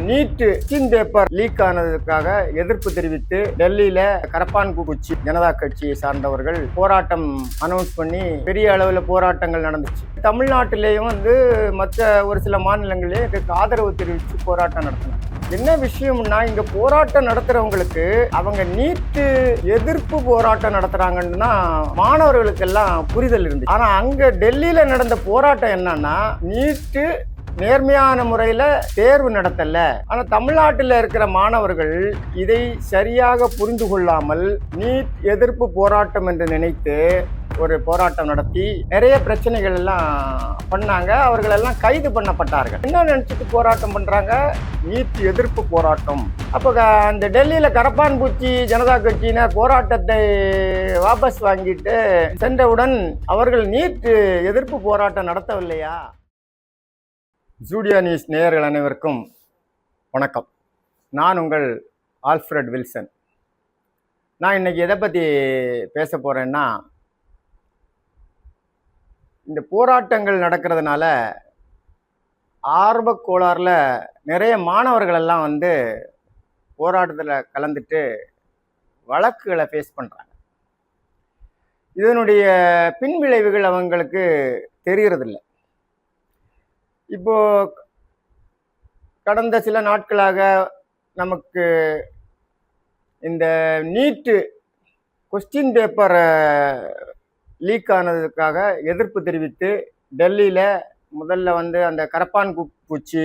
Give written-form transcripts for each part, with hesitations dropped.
NEET question paper leak ஆனதுக்காக எதிர்ப்பு தெரிவித்து டெல்லியில கரப்பான்பூச்சி ஜனதா கட்சியை சார்ந்தவர்கள் போராட்டம் அனௌன்ஸ் பண்ணி பெரிய அளவில் போராட்டங்கள் நடந்துச்சு. தமிழ்நாட்டிலேயும் மற்ற ஒரு சில மாநிலங்களிலே இதுக்கு ஆதரவு தெரிவித்து போராட்டம் நடத்தினாங்க. என்ன விஷயம்னா, இங்க போராட்டம் நடத்துறவங்களுக்கு அவங்க நீட்டு எதிர்ப்பு போராட்டம் நடத்துறாங்கன்னா மாணவர்களுக்கு எல்லாம் புரிதல் இருந்துச்சு. ஆனா அங்க டெல்லியில நடந்த போராட்டம் என்னன்னா, நீட்டு நேர்மையான முறையில தேர்வு நடத்தல. ஆனா தமிழ்நாட்டில் இருக்கிற மாணவர்கள் இதை சரியாக புரிந்து கொள்ளாமல் நீட் எதிர்ப்பு போராட்டம் என்று நினைத்து ஒரு போராட்டம் நடத்தி நிறைய பிரச்சனைகள் எல்லாம் பண்ணாங்க. அவர்கள் எல்லாம் கைது பண்ணப்பட்டார்கள். என்ன நினைச்சிட்டு போராட்டம் பண்றாங்க? நீட் எதிர்ப்பு போராட்டம். அப்போ அந்த டெல்லியில கரப்பான்பூச்சி ஜனதா கட்சியினர் போராட்டத்தை வாபஸ் வாங்கிட்டு சென்றவுடன் அவர்கள் நீட் எதிர்ப்பு போராட்டம் நடத்தவில்லையா? ஜூடியா நியூஸ் நேயர்கள் அனைவருக்கும் வணக்கம். நான் உங்கள் ஆல்ஃப்ரட் வில்சன். நான் இன்னைக்கு எதை பற்றி பேச போகிறேன்னா, இந்த போராட்டங்கள் நடக்கிறதுனால ஆர்வக் கோளாறுல நிறைய மாணவர்கள் எல்லாம் போராட்டத்தில் கலந்துட்டு வழக்குகளை ஃபேஸ் பண்ணுறாங்க. இதனுடைய பின்விளைவுகள் அவங்களுக்கு தெரியறதில்லை. இப்போ கடந்த சில நாட்களாக நமக்கு இந்த நீட்டு கொஸ்டின் பேப்பர் லீக் ஆனதுக்காக எதிர்ப்பு தெரிவித்து டெல்லியில் முதல்ல அந்த கரப்பான்பூச்சி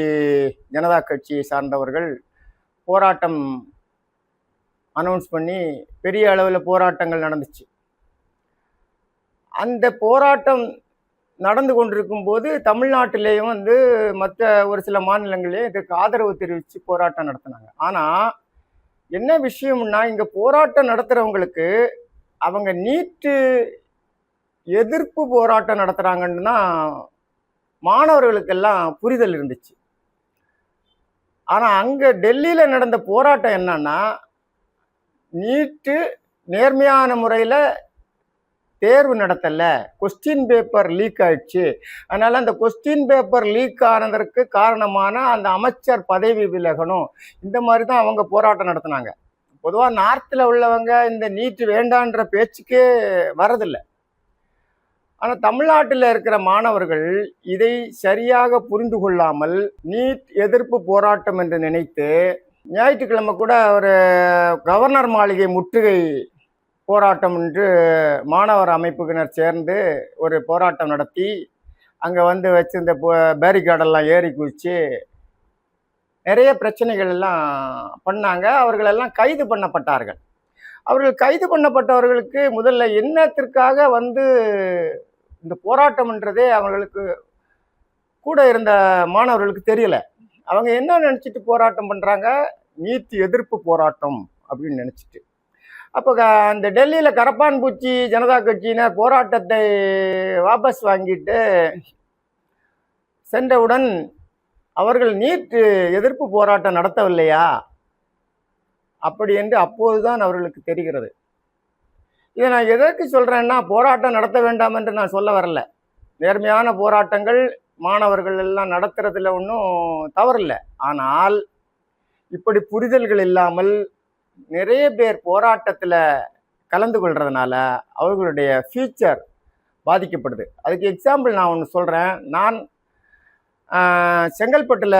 ஜனதா கட்சியை சார்ந்தவர்கள் போராட்டம் அனௌன்ஸ் பண்ணி பெரிய அளவில் போராட்டங்கள் நடந்துச்சு. அந்த போராட்டம் நடந்து கொண்டிருக்கும் போது தமிழ்நாட்டிலேயும் மற்ற ஒரு சில மாநிலங்களிலே இதுக்கு ஆதரவு தெரிவித்து போராட்டம் நடத்தினாங்க. ஆனால் என்ன விஷயம்னா, இங்கே போராட்டம் நடத்துகிறவங்களுக்கு அவங்க நீட்டு எதிர்ப்பு போராட்டம் நடத்துகிறாங்கன்னா மாணவர்களுக்கெல்லாம் புரிதல் இருந்துச்சு. ஆனால் அங்கே டெல்லியில் நடந்த போராட்டம் என்னன்னா, நீட்டு நேர்மையான முறையில் தேர்வு நடத்தல, கொஸ்டின் பேப்பர் லீக் ஆயிடுச்சு. அதனால அந்த கொஸ்டின் பேப்பர் லீக் ஆனதற்கு காரணமான அந்த அமைச்சர் பதவி விலகணும், இந்த மாதிரி தான் அவங்க போராட்டம் நடத்தினாங்க. பொதுவாக நார்த்தில் உள்ளவங்க இந்த நீட் வேண்டான்ற பேச்சுக்கே வரதில்லை. ஆனால் தமிழ்நாட்டில் இருக்கிற மாணவர்கள் இதை சரியாக புரிந்து கொள்ளாமல் நீட் எதிர்ப்பு போராட்டம் என்று நினைத்து ஞாயிற்றுக்கிழமை கூட ஒரு கவர்னர் மாளிகை முற்றுகை போராட்டம் என்று மாணவர் அமைப்புகினர் சேர்ந்து ஒரு போராட்டம் நடத்தி அங்கே வச்சிருந்த பேரிகார்டெல்லாம் ஏறி குதிச்சு நிறைய பிரச்சனைகள் எல்லாம் பண்ணாங்க. அவர்களெல்லாம் கைது பண்ணப்பட்டார்கள். அவர்கள் கைது பண்ணப்பட்டவர்களுக்கு முதல்ல என்னத்திற்காக இந்த போராட்டம்ன்றதே அவர்களுக்கு கூட இருந்த மாணவர்களுக்கு தெரியல. அவங்க என்ன நினச்சிட்டு போராட்டம் பண்ணுறாங்க? நீட் எதிர்ப்பு போராட்டம் அப்படின்னு நினச்சிட்டு. அப்போ அந்த டெல்லியில் கரப்பான்பூச்சி ஜனதா கட்சியினர் போராட்டத்தை வாபஸ் வாங்கிட்டு சென்றவுடன் அவர்கள் நீட் எதிர்ப்பு போராட்டம் நடத்தவில்லையா அப்படி என்று அப்போதுதான் அவர்களுக்கு தெரிகிறது. இதை நான் எதற்கு சொல்கிறேன்னா, போராட்டம் நடத்த வேண்டாம் என்று நான் சொல்ல வரல. நேர்மையான போராட்டங்கள் மாணவர்கள் எல்லாம் நடத்துறதுல ஒன்றும் தவறில்லை. ஆனால் இப்படி புரிதல்கள் இல்லாமல் நிறைய பேர் போராட்டத்தில் கலந்து கொள்றதுனால அவர்களுடைய ஃபியூச்சர் பாதிக்கப்படுது. அதுக்கு எக்ஸாம்பிள் நான் ஒன்று சொல்கிறேன். நான் செங்கல்பட்டில்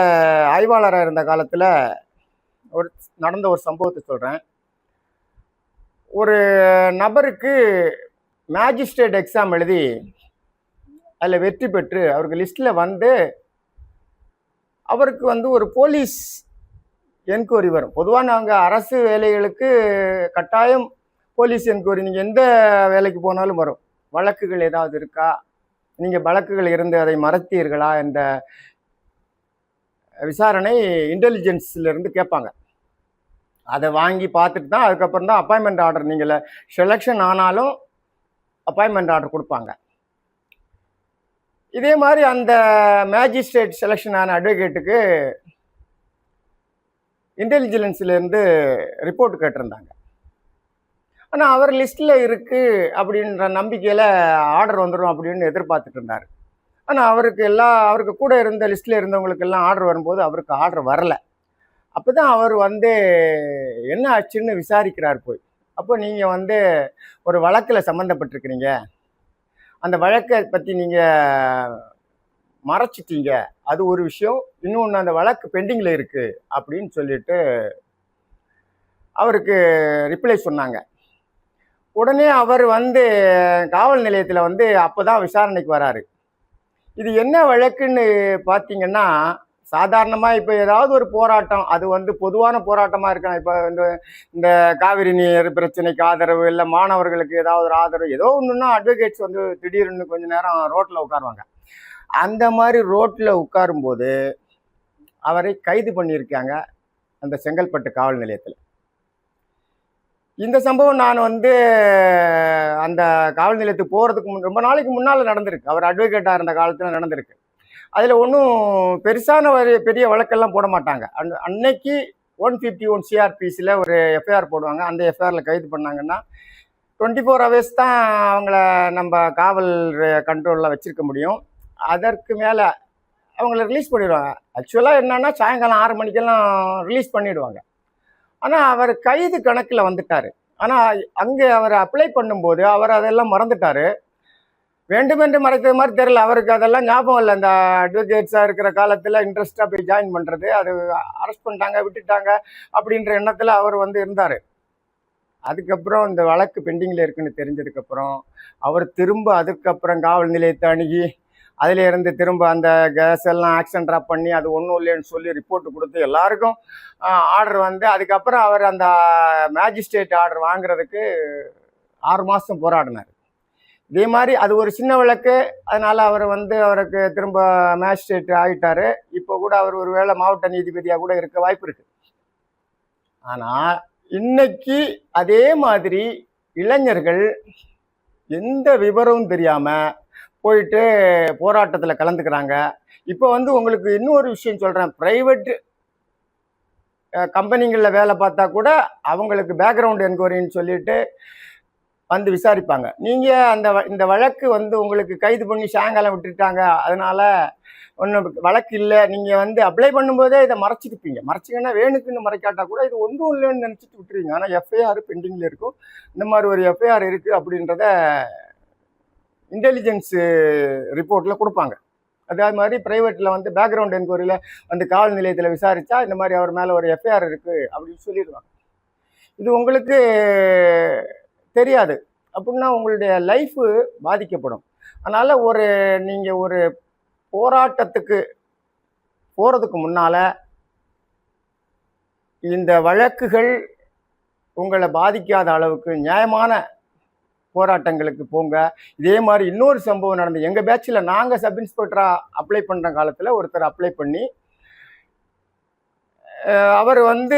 ஆய்வாளராக இருந்த காலத்தில் நடந்த ஒரு சம்பவத்தை சொல்கிறேன். ஒரு நபருக்கு மேஜிஸ்ட்ரேட் எக்ஸாம் எழுதி அதில் வெற்றி பெற்று அவருக்கு லிஸ்ட்டில் அவருக்கு ஒரு போலீஸ் என்கொயரி வரும். பொதுவாக நாங்கள் அரசு வேலைகளுக்கு கட்டாயம் போலீஸ் என்கொயரி, நீங்கள் எந்த வேலைக்கு போனாலும் வரும். வழக்குகள் ஏதாவது இருக்கா, நீங்கள் வழக்குகள் இருந்து அதை மறைத்தீர்களா என்ற விசாரணை இன்டெலிஜென்ஸ்லேருந்து கேட்பாங்க. அதை வாங்கி பார்த்துட்டு தான் அதுக்கப்புறம் தான் அப்பாயின்மெண்ட் ஆர்டர், நீங்கள் செலெக்ஷன் ஆனாலும் அப்பாயின்மெண்ட் ஆர்டர் கொடுப்பாங்க. இதே மாதிரி அந்த மேஜிஸ்ட்ரேட் செலெக்ஷன் ஆன அட்வொகேட்டுக்கு இன்டெலிஜென்ஸ்லேருந்து ரிப்போர்ட் கேட்டிருந்தாங்க. ஆனால் அவர் லிஸ்ட்டில் இருக்குது அப்படின்ற நம்பிக்கையில் ஆர்டர் வந்துடும் அப்படின்னு எதிர்பார்த்துட்டு இருந்தார். ஆனால் அவருக்கு கூட இருந்த லிஸ்ட்டில் இருந்தவங்களுக்கெல்லாம் ஆர்டர் வரும்போது அவருக்கு ஆர்டர் வரலை. அப்பதான் அவர் வந்து என்ன ஆச்சுன்னு விசாரிக்கிறார் போய். அப்போ நீங்க வந்து ஒரு வழக்குல சம்மந்தப்பட்டிருக்கிறீங்க, அந்த வழக்கை பத்தி நீங்க மறைச்சிட்டீங்க, அது ஒரு விஷயம். இன்னொன்று, அந்த வழக்கு பெண்டிங்ல இருக்கு அப்படின்னு சொல்லிட்டு அவருக்கு ரிப்ளை சொன்னாங்க. உடனே அவர் வந்து காவல் நிலையத்தில் வந்து அப்போதான் விசாரணைக்கு வராரு. இது என்ன வழக்குன்னு பார்த்தீங்கன்னா, சாதாரணமாக இப்போ ஏதாவது ஒரு போராட்டம், அது வந்து பொதுவான போராட்டமாக இருக்கலாம். இப்போ இந்த காவிரி நீர் பிரச்சனைக்கு ஆதரவு, இல்லை மாணவர்களுக்கு ஏதாவது ஒரு ஆதரவு, ஏதோ ஒன்றுன்னா அட்வொகேட்ஸ் வந்து திடீர்னு கொஞ்ச நேரம் ரோட்டில் உட்காருவாங்க. அந்த மாதிரி ரோட்டில் உட்காரும்போது அவரை கைது பண்ணியிருக்காங்க அந்த செங்கல்பட்டு காவல் நிலையத்தில். இந்த சம்பவம் நான் வந்து அந்த காவல் நிலையத்துக்கு போகிறதுக்கு ரொம்ப நாளைக்கு முன்னால் நடந்திருக்கு. அவர் அட்வொகேட்டாக இருந்த காலத்தில் நடந்திருக்கு. அதில் ஒன்றும் பெருசான ஒரு பெரிய வழக்கெல்லாம் போட மாட்டாங்க. அன்னைக்கு 151 சிஆர்பிசியில் ஒரு எஃப்ஐஆர் போடுவாங்க. அந்த எஃப்ஐஆரில் கைது பண்ணாங்கன்னா 24 ஹவர்ஸ் தான் அவங்கள நம்ம காவல் கண்ட்ரோலில் வச்சுருக்க முடியும். அதற்கு மேலே அவங்கள ரிலீஸ் பண்ணிடுவாங்க. ஆக்சுவலாக என்னன்னா சாயங்காலம் 6 மணிக்கெல்லாம் ரிலீஸ் பண்ணிவிடுவாங்க. ஆனால் அவர் கைது கணக்கில் வந்துட்டார். ஆனால் அங்கே அவர் அப்ளை பண்ணும்போது அவர் அதெல்லாம் மறந்துட்டார். வேண்டுமென்று மறைக்கிறது மாதிரி தெரியல. அவருக்கு அதெல்லாம் ஞாபகம் இல்லை. அந்த அட்வொகேட்ஸாக இருக்கிற காலத்தில் இன்ட்ரெஸ்டாக போய் ஜாயின் பண்ணுறது, அது அரெஸ்ட் பண்ணிட்டாங்க விட்டுட்டாங்க அப்படின்ற எண்ணத்தில் அவர் வந்து இருந்தார். அதுக்கப்புறம் இந்த வழக்கு பெண்டிங்கில் இருக்குன்னு தெரிஞ்சதுக்கப்புறம் அவர் திரும்ப அதுக்கப்புறம் காவல் நிலையத்தை அணுகி அதில் இருந்து திரும்ப அந்த கேஸ் எல்லாம் ஆக்ஷன் ட்ராப் பண்ணி அது ஒன்றும் இல்லைன்னு சொல்லி ரிப்போர்ட் கொடுத்து எல்லாருக்கும் ஆர்டர் வந்து, அதுக்கப்புறம் அவர் அந்த மேஜிஸ்ட்ரேட் ஆர்டர் வாங்குறதுக்கு 6 மாதம் போராடினார். இதே மாதிரி அது ஒரு சின்ன வழக்கு. அதனால் அவர் வந்து அவருக்கு திரும்ப மேஜிஸ்ட்ரேட் ஆகிட்டார். இப்போ கூட அவர் ஒரு வேளை மாவட்ட நீதிபதியாக கூட இருக்க வாய்ப்பு இருக்குது. ஆனால் இன்னைக்கு அதே மாதிரி இளைஞர்கள் எந்த விவரமும் தெரியாமல் போயிட்டு போராட்டத்தில் கலந்துக்கிறாங்க. இப்போ வந்து உங்களுக்கு இன்னொரு விஷயம் சொல்கிறேன். ப்ரைவேட் கம்பெனிகளில் வேலை பார்த்தா கூட அவங்களுக்கு பேக்ரவுண்ட் என்கொயரின்னு சொல்லிட்டு வந்து விசாரிப்பாங்க. நீங்கள் இந்த வழக்கு வந்து உங்களுக்கு கைது பண்ணி சாயங்காலம் விட்டுட்டாங்க, அதனால ஒன்றும் வழக்கு இல்லை, நீங்கள் வந்து அப்ளை பண்ணும்போதே இதை மறைச்சிருப்பீங்க. மறைச்சிங்கன்னா வேணுக்குன்னு மறைக்காட்டா கூட இது ஒன்றும் இல்லைன்னு நினச்சிட்டு விட்டுருவீங்க. ஆனால் எஃப்ஐஆர் பெண்டிங்கில் இருக்கும். இந்த மாதிரி ஒரு எஃப்ஐஆர் இருக்குது அப்படின்றத இன்டெலிஜென்ஸ் ரிப்போர்ட்டில் கொடுப்பாங்க. அதே மாதிரி ப்ரைவேட்டில் வந்து பேக்ரவுண்ட் என்கொயரியில் வந்து காவல் நிலையத்தில் விசாரித்தா இந்த மாதிரி அவர் மேலே ஒரு எஃப்ஐஆர் இருக்குது அப்படின்னு சொல்லிடுவாங்க. இது உங்களுக்கு தெரியாது. அப்படின்னா உங்களுடைய லைஃபு பாதிக்கப்படும். அதனால் நீங்கள் ஒரு போராட்டத்துக்கு போகிறதுக்கு முன்னால் இந்த வழக்குகள் உங்களை பாதிக்காத அளவுக்கு நியாயமான போராட்டங்களுக்கு போங்க. இதே மாதிரி இன்னொரு சம்பவம் நடந்தது எங்கள் பேட்சில். நாங்கள் சப் இன்ஸ்பெக்டராக அப்ளை பண்ணுற காலத்தில் ஒருத்தர் அப்ளை பண்ணி அவர் வந்து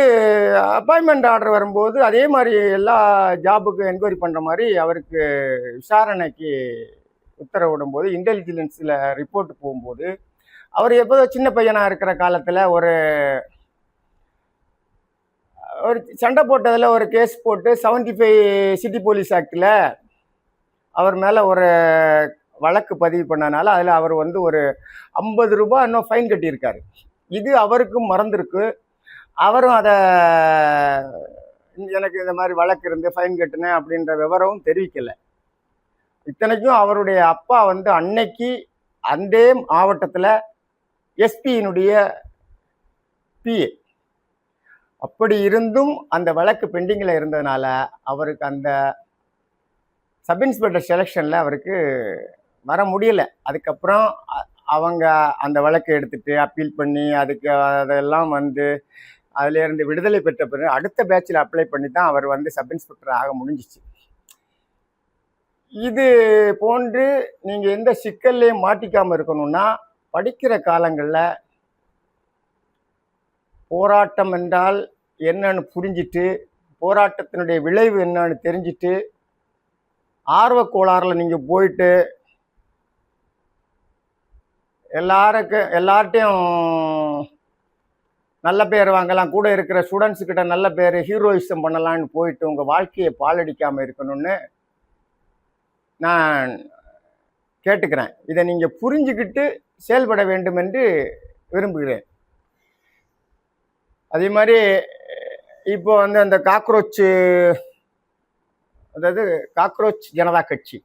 அப்பாயின்மெண்ட் ஆர்டர் வரும்போது அதே மாதிரி எல்லா ஜாபுக்கும் என்கொயரி பண்ணுற மாதிரி அவருக்கு விசாரணைக்கு உத்தரவிடும்போது இன்டெலிஜென்ஸில் ரிப்போர்ட் போகும்போது அவர் எப்போதோ சின்ன பையனாக இருக்கிற காலத்தில் ஒரு சண்டை போட்டதில் ஒரு கேஸ் போட்டு 75 சிட்டி போலீஸ் ஆக்டில் அவர் மேலே ஒரு வழக்கு பதிவு பண்ணனால அதில் அவர் வந்து ஒரு 50 ரூபாய் இன்னும் ஃபைன் கட்டியிருக்காரு. இது அவருக்கும் மறந்துருக்கு. அவரும் அதை எனக்கு இந்த மாதிரி வழக்கு இருந்து ஃபைன் கட்டினேன் அப்படின்ற விவரமும் தெரிவிக்கலை. இத்தனைக்கும் அவருடைய அப்பா வந்து அன்னைக்கு அந்த மாவட்டத்தில் எஸ்பியினுடைய பிஏ. அப்படி இருந்தும் அந்த வழக்கு பெண்டிங்கில் இருந்ததுனால அவருக்கு அந்த சப் இன்ஸ்பெக்டர் செலெக்ஷனில் அவருக்கு வர முடியல. அதுக்கப்புறம் அவங்க அந்த வழக்கை எடுத்துகிட்டு அப்பீல் பண்ணி அதுக்கு அதெல்லாம் வந்து அதிலேருந்து விடுதலை பெற்ற பிறகு அடுத்த பேட்சில் அப்ளை பண்ணி தான் அவர் வந்து சப் இன்ஸ்பெக்டர் ஆக முடிஞ்சிச்சு. இது போன்று நீங்கள் எந்த சிக்கல்லையும் மாட்டிக்காமல் இருக்கணும்னா படிக்கிற காலங்களில் போராட்டம் என்றால் என்னன்னு புரிஞ்சிட்டு, போராட்டத்தினுடைய விளைவு என்னன்னு தெரிஞ்சிட்டு, ஆர்வக்கோளாறில் நீங்கள் போயிட்டு எல்லார்ட்டையும் நல்ல பேர் வாங்கலாம், கூட இருக்கிற ஸ்டூடெண்ட்ஸுக்கிட்ட நல்ல பேர் ஹீரோயிசம் பண்ணலான்னு போயிட்டு உங்கள் வாழ்க்கையை பாழடிக்காமல் இருக்கணும்னு நான் கேட்டுக்கிறேன். இதை நீங்கள் புரிஞ்சுக்கிட்டு செயல்பட வேண்டும் என்று விரும்புகிறேன். அதே மாதிரி இப்போ வந்து அந்த காக்ரோச்சு, அதாவது காக்ரோச் ஜனதா கட்சி,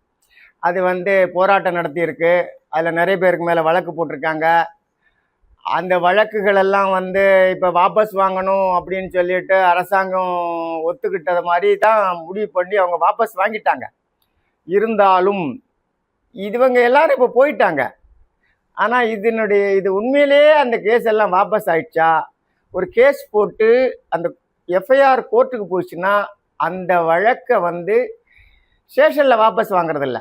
அது வந்து போராட்டம் நடத்தியிருக்கு. அதில் நிறைய பேருக்கு மேலே வழக்கு போட்டிருக்காங்க. அந்த வழக்குகள் எல்லாம் வந்து இப்போ வாபஸ் வாங்கணும் அப்படின்னு சொல்லிட்டு அரசாங்கம் ஒத்துக்கிட்டது மாதிரி தான் முடிவு பண்ணி அவங்க வாபஸ் வாங்கிட்டாங்க. இருந்தாலும் இவங்க எல்லாரும் இப்போ போயிட்டாங்க. ஆனால் இது உண்மையிலேயே அந்த கேஸ் எல்லாம் வாபஸ் ஆயிடுச்சா? ஒரு கேஸ் போட்டு அந்த எஃப்ஐஆர் கோர்ட்டுக்கு போச்சுன்னா அந்த வழக்கை வந்து ஸ்டேஷனில் வாபஸ் வாங்குறதில்ல,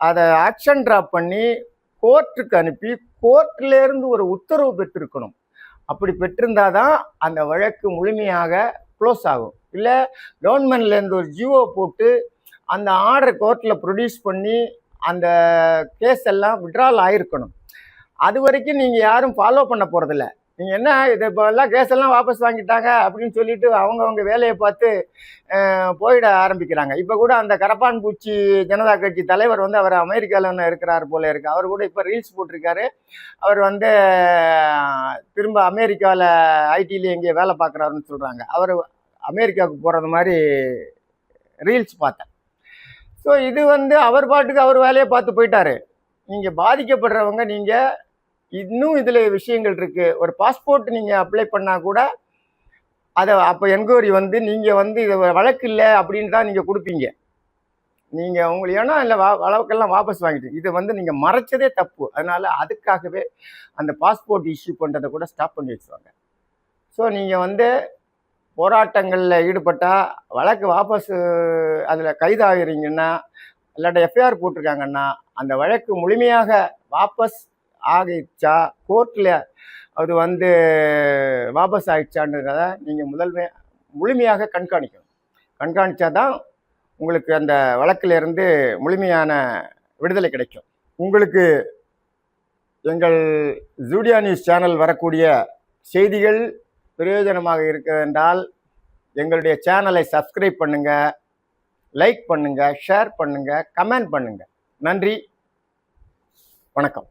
அதை ஆக்ஷன் ட்ராப் பண்ணி கோர்ட்டுக்கு அனுப்பி கோர்ட்லேருந்து ஒரு உத்தரவு பெற்றிருக்கணும். அப்படி பெற்றிருந்தாதான் அந்த வழக்கு முழுமையாக க்ளோஸ் ஆகும். இல்லை கவர்மெண்ட்லேருந்து ஒரு ஜிஓ போட்டு அந்த ஆர்டர் கோர்ட்டில் ப்ரொடியூஸ் பண்ணி அந்த கேஸ் எல்லாம் விட்ரால் ஆகிருக்கணும். அது வரைக்கும் நீங்கள் யாரும் ஃபாலோ பண்ண போகிறதில்ல. நீங்கள் என்ன இது இப்போ எல்லாம் கேஸ் எல்லாம் வாபஸ் வாங்கிட்டாங்க அப்படின்னு சொல்லிட்டு அவங்கவுங்க வேலையை பார்த்து போயிட ஆரம்பிக்கிறாங்க. இப்போ கூட அந்த கரப்பான் பூச்சி ஜனதா கட்சி தலைவர் வந்து அவர் அமெரிக்காவில் இருக்கிறார் போல இருக்கு. அவர் கூட இப்போ ரீல்ஸ் போட்டிருக்காரு. அவர் வந்து திரும்ப அமெரிக்காவில் ஐடியில் எங்கேயோ வேலை பார்க்குறாருன்னு சொல்கிறாங்க. அவர் அமெரிக்காவுக்கு போகிறது மாதிரி ரீல்ஸ் பார்த்தேன். ஸோ இது வந்து அவர் பாட்டுக்கு அவர் வேலையை பார்த்து போயிட்டாரு. நீங்கள் பாதிக்கப்படுறவங்க, நீங்கள் இன்னும் இதில் விஷயங்கள் இருக்குது. ஒரு பாஸ்போர்ட் நீங்கள் அப்ளை பண்ணால் கூட அதை அப்போ என்கொயரி வந்து நீங்கள் வந்து இது வழக்கு இல்லை அப்படின்னு தான் நீங்கள் கொடுப்பீங்க. நீங்கள் உங்களுக்கு ஏன்னா இல்லை வழக்கெல்லாம் வாபஸ் வாங்கிட்டு இதை வந்து நீங்கள் மறைச்சதே தப்பு. அதனால் அதுக்காகவே அந்த பாஸ்போர்ட் இஷ்யூ பண்ணுறதை கூட ஸ்டாப் பண்ணி வச்சுருவாங்க. ஸோ நீங்கள் வந்து போராட்டங்களில் ஈடுபட்டால் வழக்கு வாபஸ் அதில் கைதாகிறீங்கன்னா இல்லாட்ட எஃப்ஐஆர் போட்டிருக்காங்கன்னா அந்த வழக்கு முழுமையாக வாபஸ் ஆகிடுச்சா, கோர்ட்டில் அது வந்து வாபஸ் ஆகிடுச்சான்றத நீங்கள் முழுமையாக கண்காணிக்கணும். கண்காணித்தா தான் உங்களுக்கு அந்த வழக்கிலிருந்து முழுமையான விடுதலை கிடைக்கும். உங்களுக்கு எங்கள் ஜூடியா நியூஸ் சேனல் வரக்கூடிய செய்திகள் பிரயோஜனமாக இருக்கிறதென்றால் எங்களுடைய சேனலை சப்ஸ்கிரைப் பண்ணுங்கள், லைக் பண்ணுங்கள், ஷேர் பண்ணுங்கள், கமெண்ட் பண்ணுங்கள். நன்றி, வணக்கம்.